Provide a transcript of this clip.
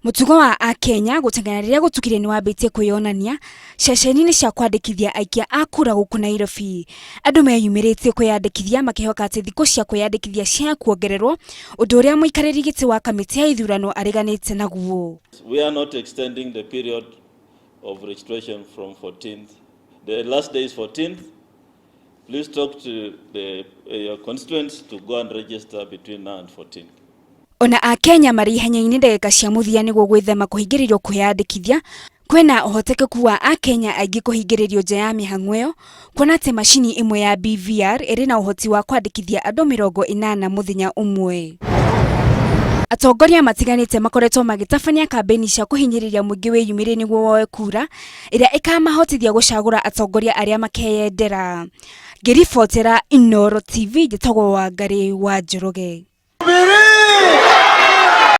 Mutugo wa Akenya gutengana riria gutukire ni wambitie kwiyonania ceceni-ini cia kwandikithia aikia a kura guku Nairobi. Andu meyumiritie kwiyandikithia makihoka ati thiku cia kwiyandikithia cia kuongererwo undu uria muikariri giti wa kamiti ya ithurano ariganite naguo. We are not extending the period of registration from 14th. The last day is 14th. Please talk to your constituents to go and register between now and 14th. Ona Akenya mari ihenya-ini ndagika cia muthia niguo gwithema kuhingiririo kwiyandikithia. Kwina uhotekeku wa Akenya aingi kuhingiririo nja ya mihang'o iyo, kuona ati macini imwe ya BVR iri na uhoti wa kwandikithia andu 80 muthenya umwe. Atongoria matiganite makoretwo magitabania kambeni cia kuhinyiriria muingi wiyumire niguo woe kura iria ikamahotithia gucagura atongoria aria makeyendera. Ngiribotera Inooro TV, njitagwo Wangari wa Njoroge.